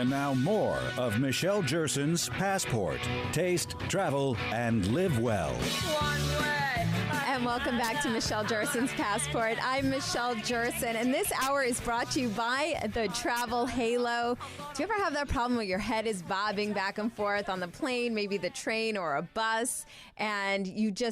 And now more of Michelle Jerson's Passport. Taste, travel, and live well. And welcome back to Michelle Jerson's Passport. I'm Michelle Jerson, and this hour is brought to you by the Travel Halo. Do you ever have that problem where your head is bobbing back and forth on the plane, maybe the train or a bus, and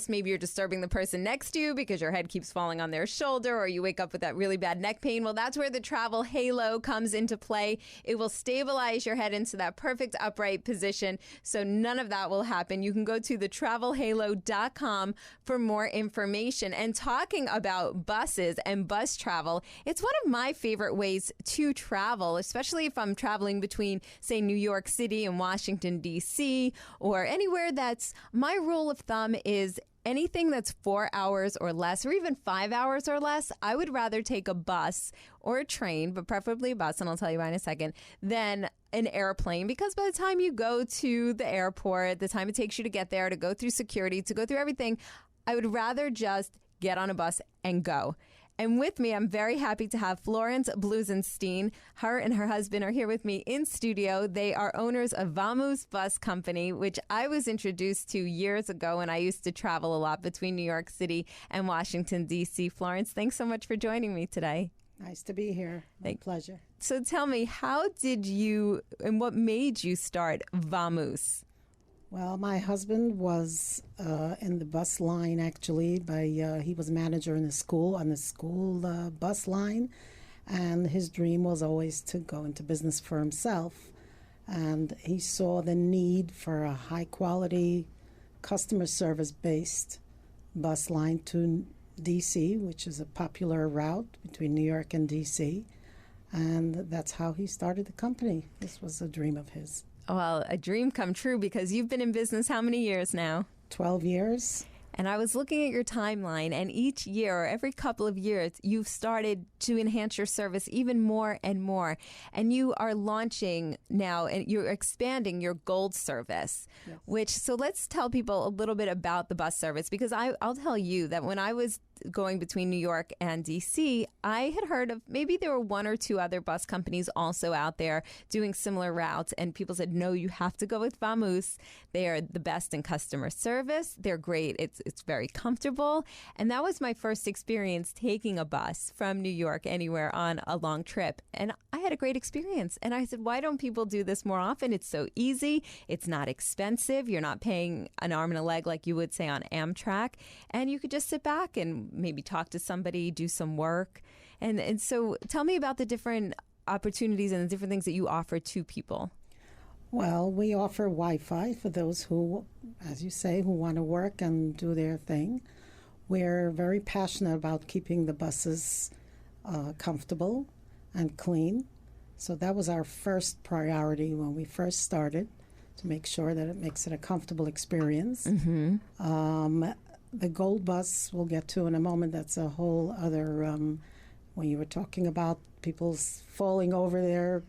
maybe you're disturbing the person next to you because your head keeps falling on their shoulder, or you wake up with that really bad neck pain? Well, that's where the Travel Halo comes into play. It will stabilize your head into that perfect upright position, so none of that will happen. You can go to thetravelhalo.com for more information. And talking about buses and bus travel, it's one of my favorite ways to travel, especially if I'm traveling between, say, New York City and Washington, D.C., or anywhere that's, my rule of thumb is anything that's 4 hours or less, or even 5 hours or less, I would rather take a bus or a train, but preferably a bus, and I'll tell you why in a second, than an airplane, because by the time you go to the airport, the time it takes you to get there, to go through security, to go through everything, I would rather just get on a bus and go. And with me, I'm very happy to have Florence Blusenstein. Her and her husband are here with me in studio. They are owners of Vamoose Bus Company, which I was introduced to years ago when I used to travel a lot between New York City and Washington, D.C. Florence, thanks so much for joining me today. Nice to be here. My pleasure. So tell me, how did you, and what made you start Vamoose? Well, my husband was in the bus line, actually. He was manager in the school, on the school bus line, and his dream was always to go into business for himself. And he saw the need for a high-quality, customer service-based bus line to D.C., which is a popular route between New York and D.C., and that's how he started the company. This was a dream of his. Well, a dream come true, because you've been in business how many years now? 12 years. And I was looking at your timeline, and each year, or every couple of years, you've started to enhance your service even more and more. And you are launching now, and you're expanding your gold service, yes. So let's tell people a little bit about the bus service, because I'll tell you that when I was going between New York and DC, I had heard of, maybe there were one or two other bus companies also out there doing similar routes, and people said, no, you have to go with Vamoose. They are the best in customer service. They're great. It's very comfortable. And that was my first experience taking a bus from New York anywhere on a long trip. And I had a great experience. And I said, why don't people do this more often? It's so easy. It's not expensive. You're not paying an arm and a leg like you would say on Amtrak. And you could just sit back and maybe talk to somebody, do some work. And so tell me about the different opportunities and the different things that you offer to people. Well, we offer Wi-Fi for those who, as you say, who want to work and do their thing. We're very passionate about keeping the buses comfortable and clean. So that was our first priority when we first started, to make sure that it makes it a comfortable experience. Mm-hmm. The gold bus we'll get to in a moment. That's a whole other, when you were talking about people falling over their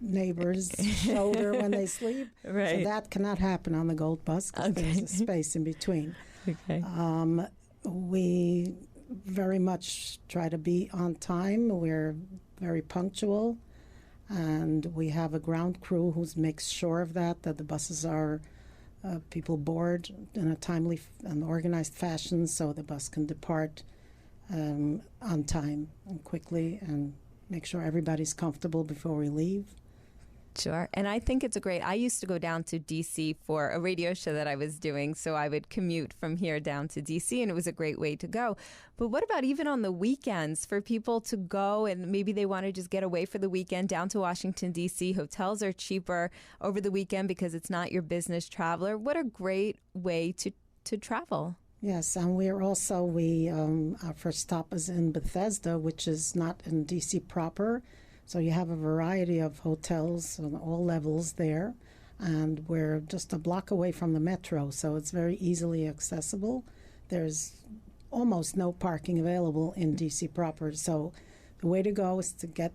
neighbor's shoulder when they sleep. Right. So that cannot happen on the gold bus, because there's a space in between. Okay. We very much try to be on time. We're very punctual. And we have a ground crew who makes sure of that the buses are people board in a timely and organized fashion, so the bus can depart on time and quickly, and make sure everybody's comfortable before we leave. Sure. And I think it's I used to go down to D.C. for a radio show that I was doing, so I would commute from here down to D.C., and it was a great way to go. But what about even on the weekends for people to go, and maybe they want to just get away for the weekend down to Washington, D.C.? Hotels are cheaper over the weekend because it's not your business traveler. What a great way to travel. Yes, and we're also, our first stop is in Bethesda, which is not in D.C. proper. So you have a variety of hotels on all levels there, and we're just a block away from the metro, so it's very easily accessible. There's almost no parking available in D.C. proper, so the way to go is to get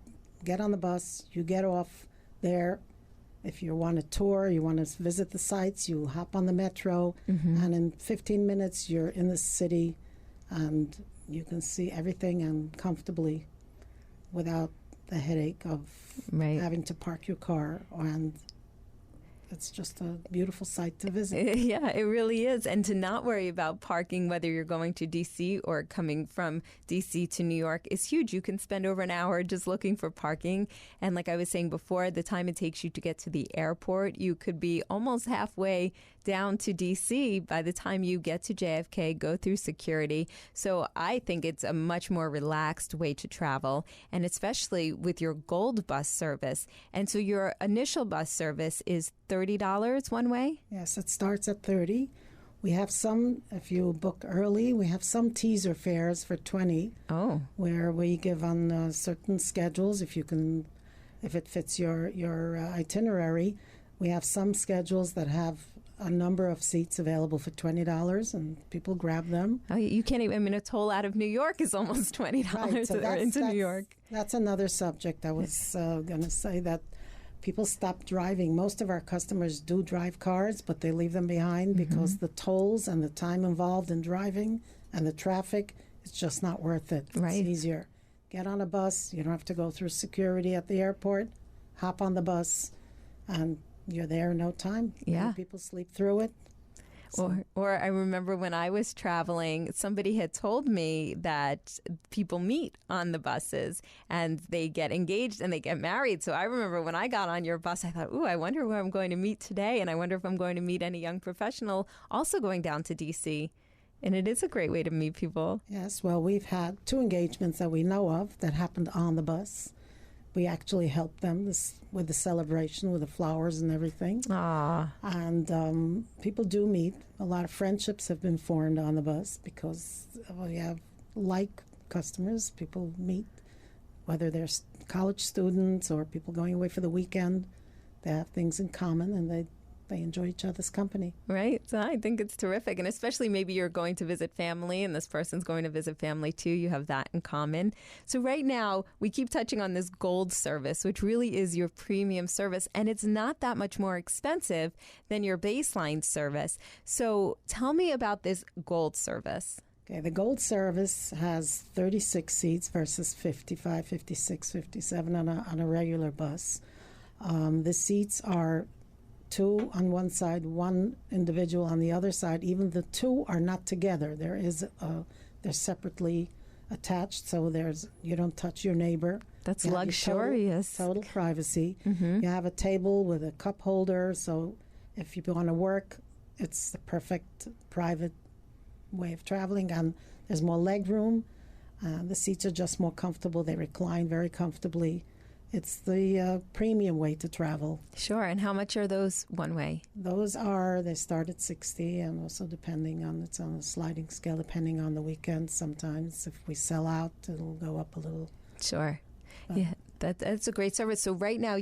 on the bus, you get off there. If you want a tour, you want to visit the sites, you hop on the metro, and in 15 minutes you're in the city, and you can see everything and comfortably without the headache of Right. having to park your car, and it's just a beautiful sight to visit. Yeah, it really is. And to not worry about parking, whether you're going to D.C. or coming from D.C. to New York, is huge. You can spend over an hour just looking for parking. And like I was saying before, the time it takes you to get to the airport, you could be almost halfway down to D.C. by the time you get to JFK, go through security. So I think it's a much more relaxed way to travel, and especially with your Gold Bus service. And so your initial bus service is $30 one way? Yes, it starts at 30. We have some, if you book early, we have some teaser fares for 20. Oh. Where we give on certain schedules, if it fits your itinerary. We have some schedules that have a number of seats available for $20, and people grab them. Oh, you can't even, I mean, a toll out of New York is almost $20 Right, so into New York. That's another subject. I was going to say that people stop driving. Most of our customers do drive cars, but they leave them behind because the tolls and the time involved in driving and the traffic, it's just not worth it. Right. It's easier. Get on a bus. You don't have to go through security at the airport. Hop on the bus, and you're there in no time. Yeah. Many people sleep through it. Or I remember when I was traveling, somebody had told me that people meet on the buses and they get engaged and they get married. So I remember when I got on your bus, I thought, ooh, I wonder where I'm going to meet today. And I wonder if I'm going to meet any young professional also going down to D.C. And it is a great way to meet people. Yes, well, we've had 2 engagements that we know of that happened on the bus. We actually helped them with the celebration, with the flowers and everything. Ah. And people do meet. A lot of friendships have been formed on the bus because we have like customers. People meet, whether they're college students or people going away for the weekend. They have things in common, and they enjoy each other's company. Right. So I think it's terrific. And especially maybe you're going to visit family and this person's going to visit family too. You have that in common. So right now we keep touching on this Gold service, which really is your premium service. And it's not that much more expensive than your baseline service. So tell me about this Gold service. Okay, the Gold service has 36 seats versus 55, 56, 57 on a regular bus. The seats are 2 on one side, 1 individual on the other side. Even the 2 are not together. They're separately attached, so you don't touch your neighbor. That's You have your luxurious. Total privacy. You have a table with a cup holder, so if you want to work, it's the perfect private way of traveling. And there's more leg room. The seats are just more comfortable. They recline very comfortably. It's the premium way to travel. Sure. And how much are those one way? They start at 60, and also it's on a sliding scale depending on the weekend. Sometimes if we sell out, it'll go up a little. Sure. Yeah, that's a great service. So right now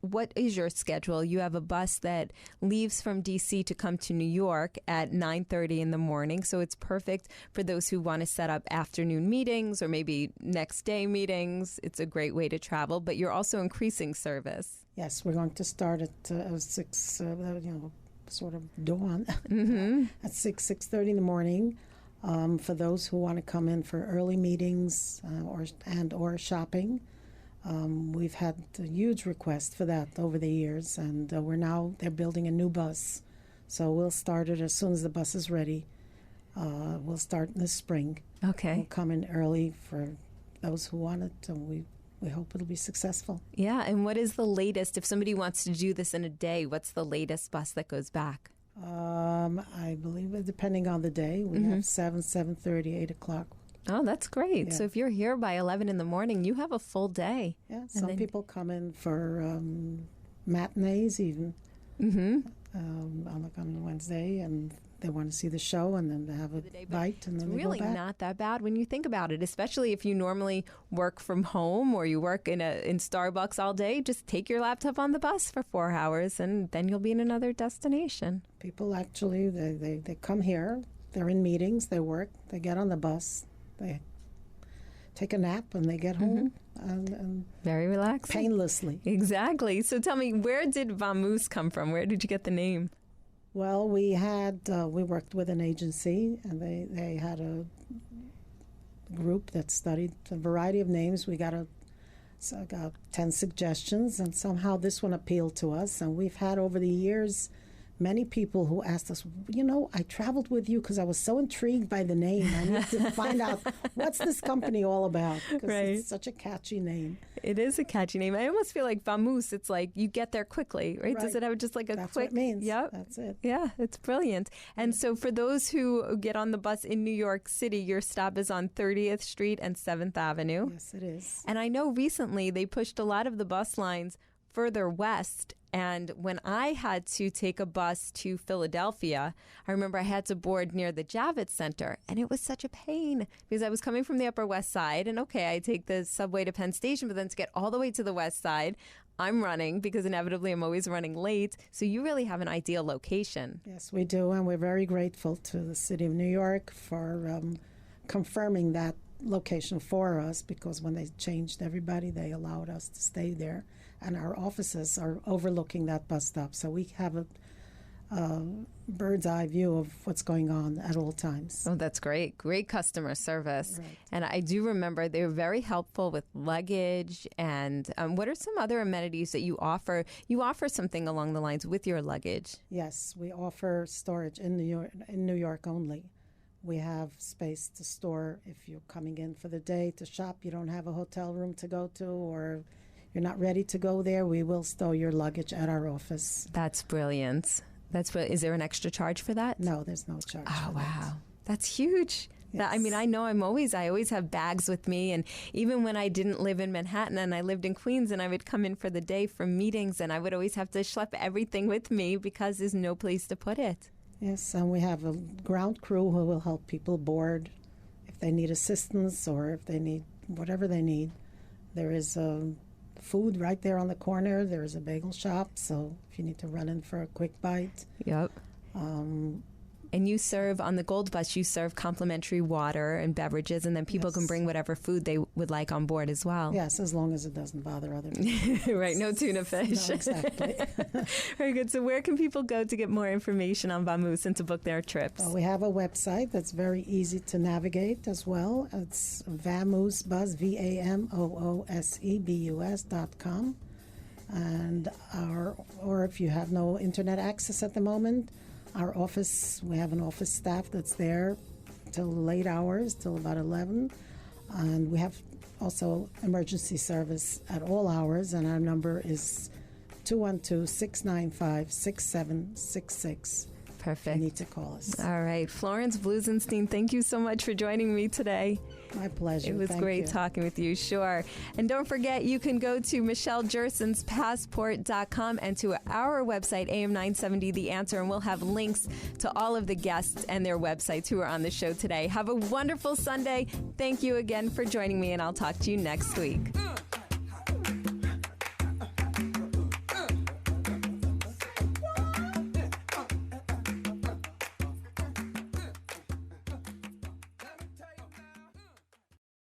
what is your schedule? You have a bus that leaves from D.C. to come to New York at 9:30 in the morning. So it's perfect for those who want to set up afternoon meetings or maybe next day meetings. It's a great way to travel, but you're also increasing service. Yes, we're going to start at 6, sort of dawn, at 6:30 in the morning. For those who want to come in for early meetings or shopping. We've had a huge request for that over the years, and they're building a new bus. So we'll start it as soon as the bus is ready. We'll start in the spring. Okay. We'll come in early for those who want it, and we hope it'll be successful. Yeah, and what is the latest? If somebody wants to do this in a day, what's the latest bus that goes back? I believe, depending on the day, we have 7, 7:30, 8 o'clock. Oh, that's great. Yeah. So if you're here by 11 in the morning, you have a full day. Yeah, some people come in for matinees even on Wednesday, and they want to see the show, and then they have a bite, and then they really go back. not that bad when you think about it, especially if you normally work from home or you work in Starbucks all day. Just take your laptop on the bus for 4 hours, and then you'll be in another destination. People actually, they come here, they're in meetings, they work, they get on the bus, they take a nap, and they get home and Very relaxing. painlessly. Exactly. So tell me, where did Vamoose come from? Where did you get the name? Well, we worked with an agency, and they had a group that studied a variety of names. We got So I got 10 suggestions, and somehow this one appealed to us. And we've had over the years many people who asked us, I traveled with you because I was so intrigued by the name. I need to find out what's this company all about, because it's such a catchy name. It is a catchy name. I almost feel like Vamoose, it's like you get there quickly, right? Right. Does it have just like a That's quick... what it means. Yep. That's it. Yeah, it's brilliant. And so for those who get on the bus in New York City, your stop is on 30th Street and 7th Avenue. Yes, it is. And I know recently they pushed a lot of the bus lines further west. And when I had to take a bus to Philadelphia, I remember I had to board near the Javits Center. And it was such a pain because I was coming from the Upper West Side. And okay, I take the subway to Penn Station, but then to get all the way to the West Side, I'm running because inevitably I'm always running late. So you really have an ideal location. Yes, we do. And we're very grateful to the City of New York for confirming that location for us, because when they changed everybody, they allowed us to stay there. And our offices are overlooking that bus stop. So we have a bird's eye view of what's going on at all times. Oh, that's great. Great customer service. Right. And I do remember they were very helppful with luggage. And what are some other amenities that you offer? You offer something along the lines with your luggage. Yes, we offer storage in New York only. We have space to store if you're coming in for the day to shop, you don't have a hotel room to go to, or you're not ready to go there, we will store your luggage at our office. That's brilliant. Is there an extra charge for that? No, there's no charge. Oh, for wow. that. That's huge. Yes. I mean, I know I always have bags with me. And even when I didn't live in Manhattan and I lived in Queens and I would come in for the day for meetings, and I would always have to schlep everything with me because there's no place to put it. Yes, and we have a ground crew who will help people board if they need assistance or if they need whatever they need. There is food right there on the corner. There is a bagel shop, so if you need to run in for a quick bite. Yep. And you serve, on the Gold Bus, you serve complimentary water and beverages, and then people can bring whatever food they would like on board as well. Yes, as long as it doesn't bother other people. Right, no tuna fish. No, exactly. Very good. So where can people go to get more information on Vamoose and to book their trips? Well, we have a website that's very easy to navigate as well. It's Vamoose Bus, VAMOOSEBUS.com. And or if you have no internet access at the moment, our office, we have an office staff that's there till late hours, till about 11. And we have also emergency service at all hours, and our number is 212-695-6766. Perfect. You need to call us. All right. Florence Blusenstein, thank you so much for joining me today. My pleasure. It was great talking with you, sure. And don't forget, you can go to MichelleJersonsPassport.com and to our website, AM970 The Answer, and we'll have links to all of the guests and their websites who are on the show today. Have a wonderful Sunday. Thank you again for joining me, and I'll talk to you next week.